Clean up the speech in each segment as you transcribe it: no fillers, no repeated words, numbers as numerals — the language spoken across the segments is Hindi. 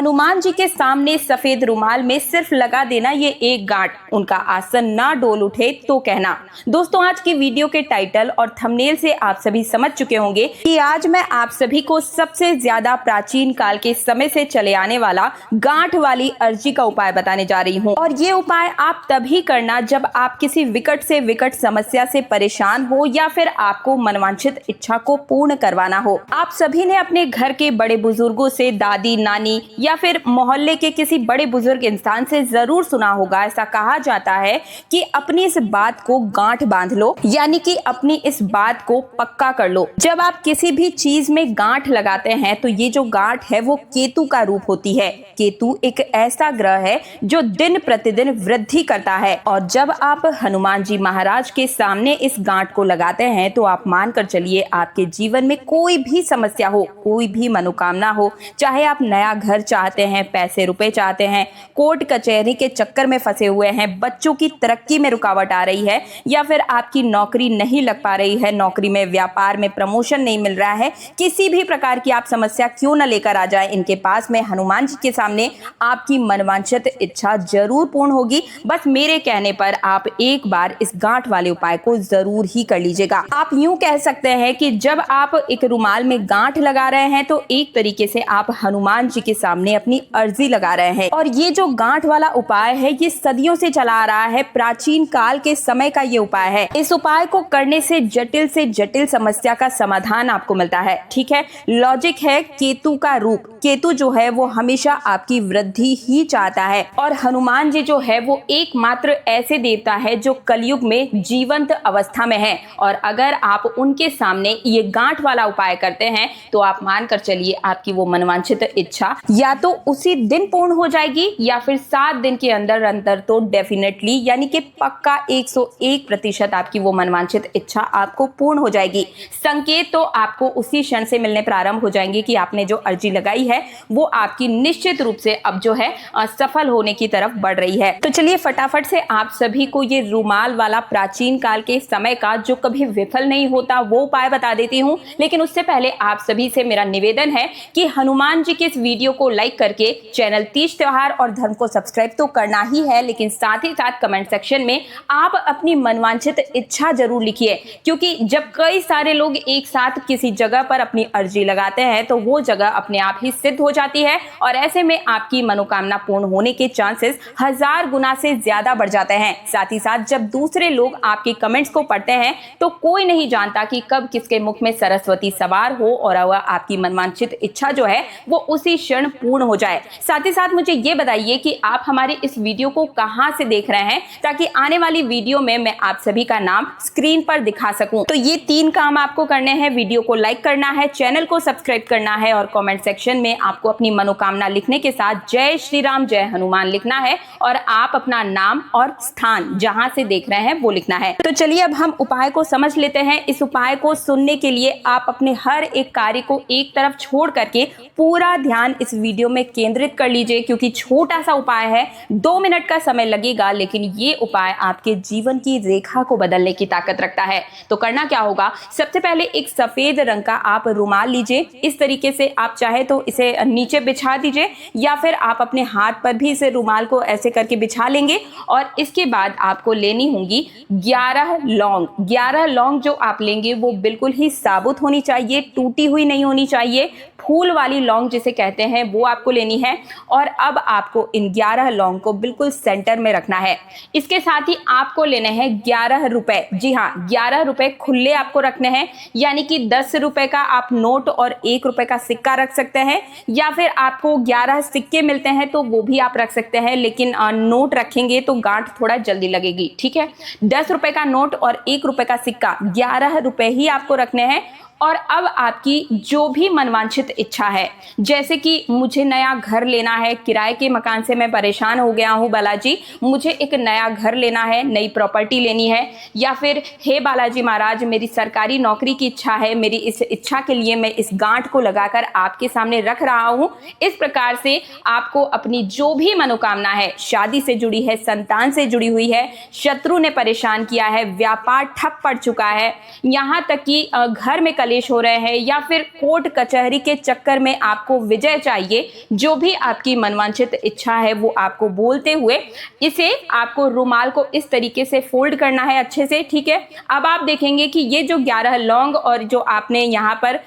हनुमान जी के सामने सफेद रुमाल में सिर्फ लगा देना ये एक गांठ, उनका आसन ना डोल उठे तो कहना। दोस्तों, आज की वीडियो के टाइटल और थंबनेल से आप सभी समझ चुके होंगे कि आज मैं आप सभी को सबसे ज्यादा प्राचीन काल के समय से चले आने वाला गांठ वाली अर्जी का उपाय बताने जा रही हूँ। और ये उपाय आप तभी करना जब आप किसी विकट से विकट समस्या से परेशान हो या फिर आपको मनवांछित इच्छा को पूर्ण करवाना हो। आप सभी ने अपने घर के बड़े बुजुर्गों से, दादी, नानी या फिर मोहल्ले के किसी बड़े बुजुर्ग इंसान से जरूर सुना होगा, ऐसा कहा जाता है कि अपनी इस बात को गांठ बांध लो, यानी कि अपनी इस बात को पक्का कर लो। जब आप किसी भी चीज में गांठ लगाते हैं तो ये जो गांठ है वो केतु का रूप होती है। केतु एक ऐसा ग्रह है जो दिन प्रतिदिन वृद्धि करता है, और जब आप हनुमान जी महाराज के सामने इस गांठ को लगाते हैं तो आप मानकर चलिए आपके जीवन में कोई भी समस्या हो, कोई भी मनोकामना हो, चाहे आप नया घर चाहते हैं, पैसे रुपए चाहते हैं, कोर्ट कचहरी के चक्कर में फंसे हुए हैं, बच्चों की तरक्की में रुकावट आ रही है, या फिर आपकी नौकरी नहीं लग पा रही है, नौकरी में, व्यापार में प्रमोशन नहीं मिल रहा है, किसी भी प्रकार की आप समस्या क्यों न लेकर आ जाए, इनके पास में हनुमान जी के सामने आपकी मनवांछित इच्छा जरूर पूर्ण होगी। बस मेरे कहने पर आप एक बार इस गांठ वाले उपाय को जरूर ही कर लीजिएगा। आप यूं कह सकते हैं कि जब आप एक रुमाल में गांठ लगा रहे हैं तो एक तरीके से आप हनुमान जी के सामने अपनी अर्जी लगा रहे हैं। और ये जो गांठ वाला उपाय है ये सदियों से चला आ रहा है, प्राचीन काल के समय का ये उपाय है। इस उपाय को करने से जटिल समस्या का समाधान आपको मिलता है। ठीक है, लॉजिक है केतु का रूप। केतु जो है वो हमेशा आपकी वृद्धि ही चाहता है, और हनुमान जी जो है वो एकमात्र ऐसे देवता है जो कलयुग में जीवंत अवस्था में है। और अगर आप उनके सामने ये गांठ वाला उपाय करते हैं तो आप मानकर चलिए आपकी वो मनवांछित इच्छा या तो उसी दिन पूर्ण हो जाएगी या फिर 7 दिन के अंदर अंदर तो डेफिनेटली, यानी कि पक्का 101% आपकी वो मनवांछित इच्छा आपको पूर्ण हो जाएगी। संकेत तो आपको उसी क्षण से मिलने प्रारंभ हो जाएंगे कि आपने जो अर्जी लगाई है वो आपकी निश्चित रूप से अब जो है सफल होने की तरफ बढ़ रही है। तो चलिए फटाफट से आप सभी को ये रुमाल वाला प्राचीन काल के समय का जो कभी विफल नहीं होता वो उपाय बता देती हूँ। लेकिन उससे पहले आप सभी से मेरा निवेदन है कि हनुमान जी के इस वीडियो को लाइक करके चैनल तीज त्योहार और धर्म को सब्सक्राइब तो करना ही है, लेकिन साथ ही साथ कमेंट सेक्शन में आप अपनी मनवांछित इच्छा जरूर लिखिए। क्योंकि जब कई सारे लोग एक साथ किसी जगह पर अपनी अर्जी लगाते हैं तो वो जगह अपने आप ही सिद्ध हो जाती है, और ऐसे में आपकी मनोकामना पूर्ण होने के चांसेस 1000 गुना से ज्यादा बढ़ जाते हैं। साथ ही साथ जब दूसरे लोग आपके कमेंट्स को पढ़ते हैं तो कोई नहीं जानता कि कब किसके मुख में सरस्वती सवार हो और वह आपकी मनवांछित इच्छा जो है वो उसी क्षण पूर्ण हो जाए। साथ ही साथ मुझे ये बताइए कि आप हमारे इस वीडियो को कहां से देख रहे हैं, ताकि आने वाली वीडियो में मैं आप सभी का नाम स्क्रीन पर दिखा सकूं। तो ये 3 काम आपको करने हैं। वीडियो को लाइक करना है, चैनल को सब्सक्राइब करना है, और कमेंट सेक्शन में आपको अपनी मनोकामना लिखने के साथ जय श्री राम, जय हनुमान लिखना है, और आप अपना नाम और स्थान जहां से देख रहे हैं वो लिखना है। तो चलिए अब हम उपाय को समझ लेते हैं। इस उपाय को सुनने के लिए आप अपने हर एक कार्य को एक तरफ छोड़ करके पूरा ध्यान इस वीडियो में केंद्रित कर लीजिए, क्योंकि छोटा सा उपाय है, 2 मिनट का समय लगेगा, लेकिन ये उपाय आपके जीवन की रेखा को बदलने की ताकत रखता है। तो करना क्या होगा, सबसे पहले एक सफेद रंग का आप रुमाल लीजिए। इस तरीके से आप चाहे तो इसे नीचे बिछा दीजिए, या फिर आप अपने हाथ पर भी इसे रुमाल को ऐसे करके बिछा लेंगे। और इसके बाद आपको लेनी होंगी 11 लौंग। 11 लौंग जो आप लेंगे वो बिल्कुल ही साबुत होनी चाहिए, टूटी हुई नहीं होनी चाहिए। फूल वाली लौंग जिसे कहते हैं वो आपको लेनी है। और अब आपको इन 11 लौंग को बिल्कुल सेंटर में रखना है। इसके साथ ही आपको लेने हैं 11 रुपए। जी हाँ, 11 रुपए खुले आपको रखने हैं, यानी कि 10 रुपए का आप नोट और 1 रुपए का सिक्का रख सकते हैं, या फिर आपको 11 सिक्के मिलते हैं तो वो भी आप रख सकते हैं, लेकिन नोट रखेंगे तो गांठ थोड़ा जल्दी लगेगी। ठीक है, 10 रुपए का नोट और 1 रुपए का सिक्का, 11 रुपए ही आपको रखने हैं। और अब आपकी जो भी मनवांछित इच्छा है, जैसे कि मुझे नया घर लेना है, किराए के मकान से मैं परेशान हो गया हूँ बालाजी, मुझे एक नया घर लेना है, नई प्रॉपर्टी लेनी है, या फिर हे बालाजी महाराज मेरी सरकारी नौकरी की इच्छा है, मेरी इस इच्छा के लिए मैं इस गांठ को लगाकर आपके सामने रख रहा हूँ। इस प्रकार से आपको अपनी जो भी मनोकामना है, शादी से जुड़ी है, संतान से जुड़ी हुई है, शत्रु ने परेशान किया है, व्यापार ठप पड़ चुका है, यहाँ तक कि घर में कलेश हो रहे हैं या फिर कोर्ट कचहरी के चक्कर में आपको विजय चाहिए, जो भी आपकी मनवांछित इच्छा है वो आपको बोलते हुए इसे आपको रुमाल को इस तरीके से फोल्ड करना है अच्छे से। ठीक है, अब आप देखेंगे कि ये जो 11 लौंग और जो आपने यहाँ पर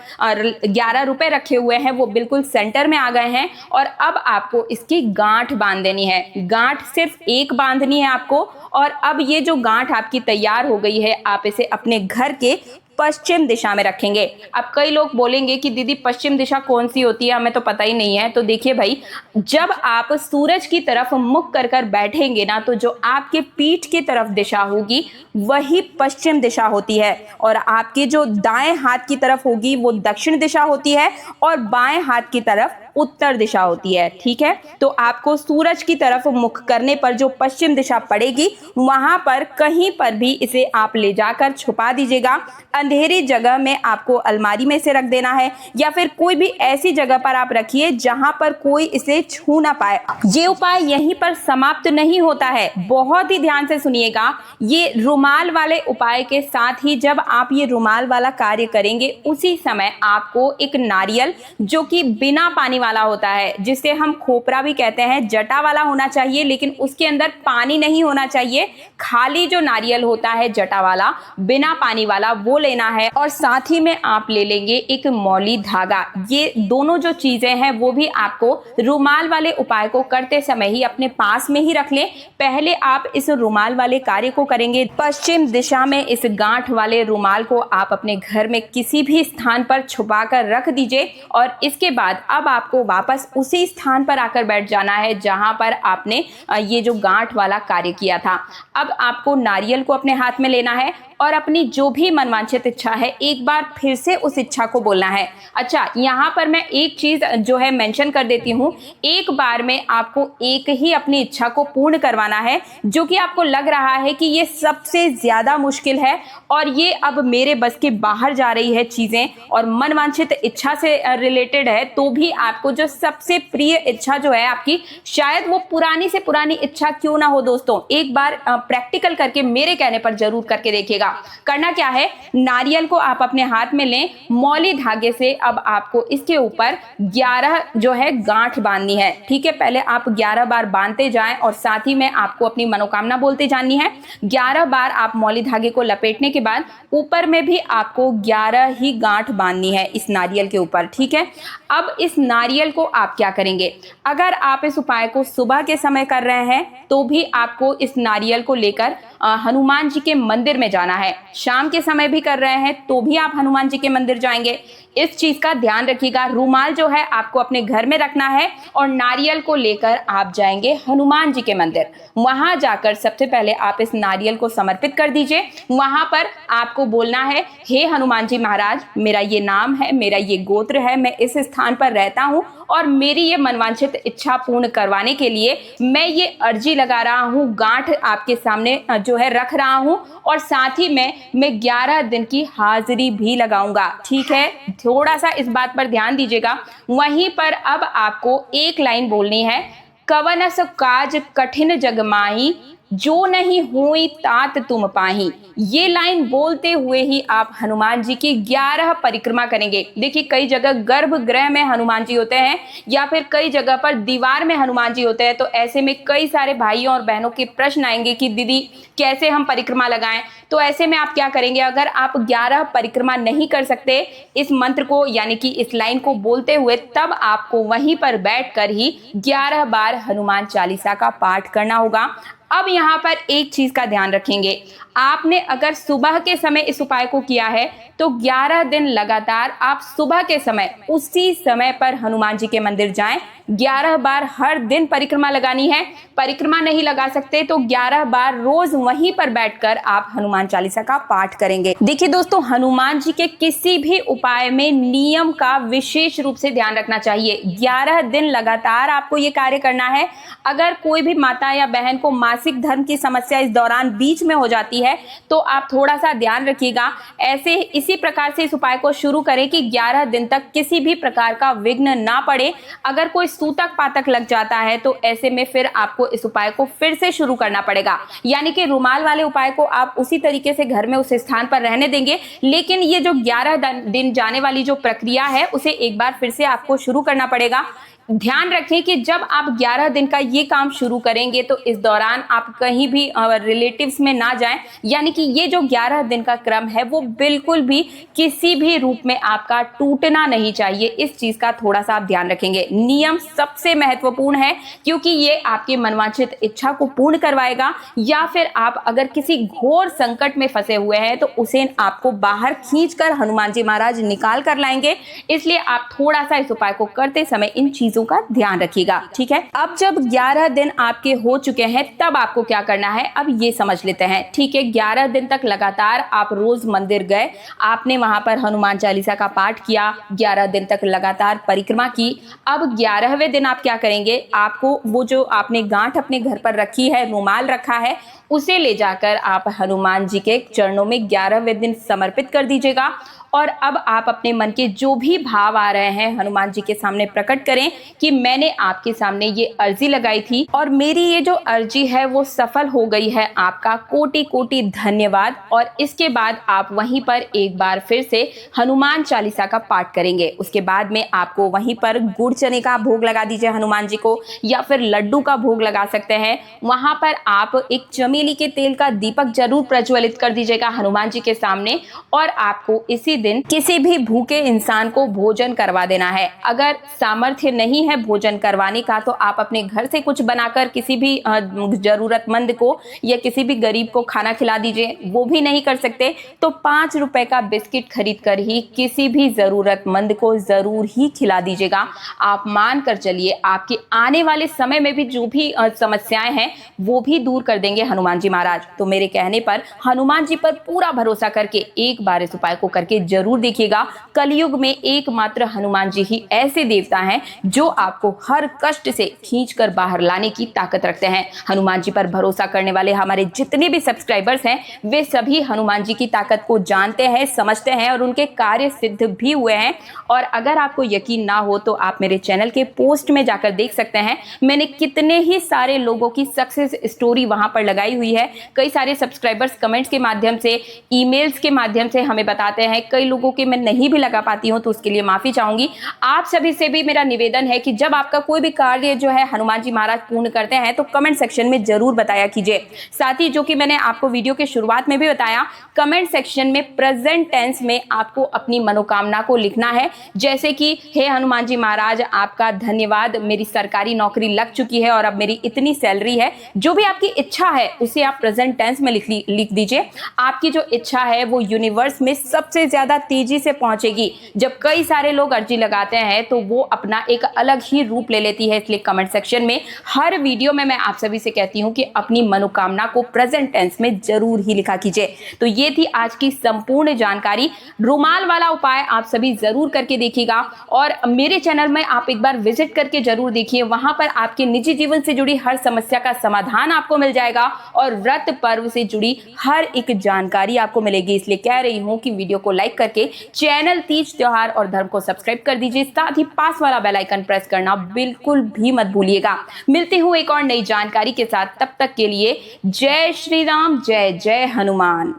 11 रुपए रखे हुए हैं वो बिल्कुल सेंटर में आ गए हैं। और अब आपको इसकी गांठ बांध देनी है। गांठ सिर्फ एक बांधनी है आपको। और अब ये जो गांठ आपकी तैयार हो गई है, आप इसे अपने घर के पश्चिम दिशा में रखेंगे। अब कई लोग बोलेंगे कि दीदी पश्चिम दिशा कौन सी होती है, हमें तो पता ही नहीं है। तो देखिए भाई, जब आप सूरज की तरफ मुख कर कर बैठेंगे ना, तो जो आपके पीठ की तरफ दिशा होगी वही पश्चिम दिशा होती है। और आपके जो दाएं हाथ की तरफ होगी वो दक्षिण दिशा होती है और बाएं हाथ की तरफ उत्तर दिशा होती है। ठीक है, तो आपको सूरज की तरफ मुख करने पर जो पश्चिम दिशा पड़ेगी वहां पर कहीं पर भी इसे आप ले जाकर छुपा दीजिएगा। अंधेरी जगह में आपको अलमारी में से रख देना है या फिर कोई भी ऐसी जगह पर आप रखिए जहां पर कोई इसे छू ना पाए। ये उपाय यहीं पर समाप्त नहीं होता है, बहुत ही ध्यान से सुनिएगा। ये रुमाल वाले उपाय के साथ ही जब आप ये रुमाल वाला कार्य करेंगे उसी समय आपको एक नारियल, जो कि बिना पानी वाला होता है, जिसे हम खोपरा भी कहते हैं, जटा वाला होना चाहिए, लेकिन उसके अंदर पानी नहीं होना चाहिए। खाली जो नारियल होता है जटा वाला, बिना पानी वाला, वो लेना है। और साथ ही में आप ले लेंगे एक मौली धागा। ये दोनों जो चीजें हैं वो भी आपको रुमाल वाले उपाय को करते समय ही अपने पास में ही रख लें। पहले आप इस रुमाल वाले कार्य को करेंगे पश्चिम दिशा में। इस गांठ वाले रुमाल को आप अपने घर में किसी भी स्थान पर छुपा कर रख दीजिए और इसके बाद अब आपको वापस उसी स्थान पर आकर बैठ जाना है जहां पर आपने ये जो गांठ वाला कार्य किया था। अब आपको नारियल को अपने हाथ में लेना है और अपनी जो भी मनवांछित इच्छा है एक बार फिर से उस इच्छा को बोलना है। अच्छा, यहाँ पर मैं एक चीज जो है मेंशन कर देती हूँ, एक बार में आपको एक ही अपनी इच्छा को पूर्ण करवाना है, जो कि आपको लग रहा है कि ये सबसे ज्यादा मुश्किल है और ये अब मेरे बस के बाहर जा रही है चीजें और मनवांछित इच्छा से रिलेटेड है। तो भी आपको जो सबसे प्रिय इच्छा जो है आपकी, शायद वो पुरानी से पुरानी इच्छा क्यों ना हो दोस्तों, एक बार प्रैक्टिकल करके मेरे कहने पर जरूर करके देखिएगा। करना क्या है, नारियल को आप अपने हाथ में लें, मौली धागे से अब आपको इसके ऊपर 11 जो है गांठ बांधनी है। ठीक है, पहले आप 11 बार बांधते जाएं और साथ ही में आपको अपनी मनोकामना बोलते जानी है। 11 बार आप मौली धागे को लपेटने के बाद ऊपर में भी आपको 11 ही गांठ बांधनी है इस नारियल के ऊपर। ठीक है, अब इस नारियल को आप क्या करेंगे, अगर आप इस उपाय को सुबह के समय कर रहे हैं तो भी आपको इस नारियल को लेकर हनुमान जी के मंदिर में जाना है। शाम के समय भी कर रहे हैं तो भी आप हनुमान जी के मंदिर जाएंगे। इस चीज का ध्यान रखिएगा। रुमाल जो है आपको अपने घर में रखना है और नारियल को लेकर आप जाएंगे हनुमान जी के मंदिर। वहां जाकर सबसे पहले आप इस नारियल को समर्पित कर दीजिए। वहां पर आपको बोलना है, हे हनुमान जी महाराज, मेरा ये नाम है, मेरा ये गोत्र है, मैं इस स्थान पर रहता हूं और मेरी ये मनवांछित इच्छा पूर्ण करवाने के लिए मैं ये अर्जी लगा रहा हूँ, गांठ आपके सामने जो है रख रहा हूँ और साथ ही मैं 11 दिन की हाजिरी भी लगाऊंगा। ठीक है, थोड़ा सा इस बात पर ध्यान दीजिएगा। वहीं पर अब आपको एक लाइन बोलनी है, कवनस काज कठिन जग माही, जो नहीं हुई तात तुम पाही। ये लाइन बोलते हुए ही आप हनुमान जी की 11 परिक्रमा करेंगे। देखिए, कई जगह गर्भगृह में हनुमान जी होते हैं या फिर कई जगह पर दीवार में हनुमान जी होते हैं, तो ऐसे में कई सारे भाइयों और बहनों के प्रश्न आएंगे कि दीदी कैसे हम परिक्रमा लगाएं। तो ऐसे में आप क्या करेंगे, अगर आप 11 परिक्रमा नहीं कर सकते इस मंत्र को यानी कि इस लाइन को बोलते हुए, तब आपको वहीं पर बैठकर ही 11 बार हनुमान चालीसा का पाठ करना होगा। अब यहाँ पर एक चीज का ध्यान रखेंगे, आपने अगर सुबह के समय इस उपाय को किया है तो 11 दिन लगातार आप सुबह के समय उसी समय पर हनुमान जी के मंदिर जाएं। 11 बार हर दिन परिक्रमा लगानी है। परिक्रमा नहीं लगा सकते तो 11 बार रोज वहीं पर बैठकर आप हनुमान चालीसा का पाठ करेंगे। देखिए दोस्तों, हनुमान जी के किसी भी उपाय में नियम का विशेष रूप से ध्यान रखना चाहिए। 11 दिन लगातार आपको ये कार्य करना है। अगर कोई भी माता या बहन को मासिक धर्म की समस्या इस दौरान बीच में हो जाती है तो आप थोड़ा सा ध्यान रखिएगा। ऐसे इसी प्रकार से इस उपाय को शुरू करें कि 11 दिन तक किसी भी प्रकार का विघ्न ना पड़े। अगर कोई सूतक पातक लग जाता है तो ऐसे में फिर आपको इस उपाय को फिर से शुरू करना पड़ेगा। यानी कि रुमाल वाले उपाय को आप उसी तरीके से घर में उस स्थान पर रहने देंगे, लेकिन ये जो 11 दिन जाने वाली जो प्रक्रिया है उसे एक बार फिर से आपको शुरू करना पड़ेगा। ध्यान रखें कि जब आप 11 दिन का ये काम शुरू करेंगे तो इस दौरान आप कहीं भी रिलेटिव्स में ना जाएं। यानी कि ये जो 11 दिन का क्रम है वो बिल्कुल भी किसी भी रूप में आपका टूटना नहीं चाहिए। इस चीज का थोड़ा सा आप ध्यान रखेंगे। नियम सबसे महत्वपूर्ण है क्योंकि ये आपकी मनवांछित इच्छा को पूर्ण करवाएगा, या फिर आप अगर किसी घोर संकट में फंसे हुए हैं तो उसे आपको बाहर खींचकर हनुमान जी महाराज निकाल कर लाएंगे। इसलिए आप थोड़ा सा इस उपाय को करते समय इन चीजों का ध्यान रखिएगा, ठीक है। अब जब 11 दिन आपके हो चुके हैं तब आपको क्या करना है अब ये समझ लेते हैं, ठीक है। 11 दिन तक लगातार आप रोज मंदिर गए, आपने वहां पर हनुमान चालीसा का पाठ किया, 11 दिन तक लगातार परिक्रमा की। अब 11वें दिन आप क्या करेंगे, आपको वो जो आपने गांठ अपने घर पर रखी है, रुमाल रखा है, उसे ले जाकर आप हनुमान जी के चरणों में 11वें दिन समर्पित कर दीजिएगा। और अब आप अपने मन के जो भी भाव आ रहे हैं हनुमान जी के सामने प्रकट करें कि मैंने आपके सामने ये अर्जी लगाई थी और मेरी ये जो अर्जी है वो सफल हो गई है, आपका कोटि कोटि धन्यवाद। और इसके बाद आप वहीं पर एक बार फिर से हनुमान चालीसा का पाठ करेंगे। उसके बाद में आपको वहीं पर गुड़ चने का भोग लगा दीजिए हनुमान जी को, या फिर लड्डू का भोग लगा सकते हैं। वहां पर आप एक चमेली के तेल का दीपक जरूर प्रज्वलित कर दीजिएगा हनुमान जी के सामने, और आपको इसी दिन किसी भी भूखे इंसान को भोजन करवा देना है। अगर सामर्थ्य नहीं है भोजन करवाने का तो आप अपने घर से कुछ बनाकर किसी भी जरूरतमंद को या किसी भी गरीब को खाना खिला दीजिए। वो भी नहीं कर सकते तो 5 रुपए का बिस्किट खरीद कर ही किसी भी जरूरतमंद को जरूर ही खिला दीजिएगा। आप मान कर चलिए आपके आने वाले समय में भी जो भी समस्याएं हैं वो भी दूर कर देंगे हनुमान जी महाराज। तो मेरे कहने पर हनुमान जी पर पूरा भरोसा करके एक बार इस उपाय को करके जरूर देखिएगा। कलयुग में एकमात्र हनुमान जी ही ऐसे देवता हैं जो आपको हर कष्ट से खींचकर बाहर लाने की ताकत रखते हैं। हनुमान जी पर भरोसा करने वाले हमारे जितने भी सब्सक्राइबर्स हैं वे सभी हनुमान जी की ताकत को जानते हैं, समझते हैं और उनके कार्य सिद्ध भी हुए हैं। और अगर आपको यकीन ना हो तो आप मेरे चैनल के पोस्ट में जाकर देख सकते हैं, मैंने कितने ही सारे लोगों की सक्सेस स्टोरी वहां पर लगाई हुई है। कई सारे सब्सक्राइबर्स कमेंट्स के माध्यम से, ईमेल्स के माध्यम से हमें बताते हैं। कई लोगों के मैं नहीं भी लगा पाती हूं तो उसके लिए माफी चाहूंगी। आप सभी से भी मेरा निवेदन है कि जब आपका कोई भी कार्य जो है हनुमान जी महाराज पूर्ण करते हैं तो कमेंट सेक्शन में जरूर बताया कीजिए। साथ ही जो कि मैंने आपको वीडियो के शुरुआत में भी बताया, कमेंट सेक्शन में प्रेजेंट टेंस में आपको अपनी मनोकामना को लिखना है। जैसे कि हे हनुमान जी महाराज आपका धन्यवाद, मेरी सरकारी नौकरी लग चुकी है और अब मेरी इतनी सैलरी है। जो भी आपकी इच्छा है उसे आप प्रेजेंट टेंस में लिख दीजिए। आपकी जो इच्छा है वो यूनिवर्स में सबसे ज्यादा तेजी से पहुंचेगी। जब कई सारे लोग अर्जी लगाते हैं तो वो अपना एक अलग ही रूप ले लेती है। इसलिए कमेंट सेक्शन में हर वीडियो में मैं आप सभी से कहती हूं कि अपनी मनोकामना को प्रेजेंट टेंस में जरूर ही लिखा कीजिए। तो ये थी आज की संपूर्ण जानकारी। रुमाल वाला उपाय आप सभी जरूर करके देखिएगा और मेरे चैनल में आप एक बार विजिट करके जरूर देखिए। वहां पर आपके निजी जीवन से जुड़ी हर समस्या का समाधान आपको मिल जाएगा और व्रत पर्व से जुड़ी हर एक जानकारी आपको मिलेगी। इसलिए कह रही हूं कि वीडियो को लाइक करके चैनल तीज त्योहार और धर्म को सब्सक्राइब कर दीजिए। साथ ही पास वाला बेल आइकन प्रेस करना बिल्कुल भी मत भूलिएगा। मिलती हूं एक और नई जानकारी के साथ, तब तक के लिए जय श्री राम, जय जय हनुमान।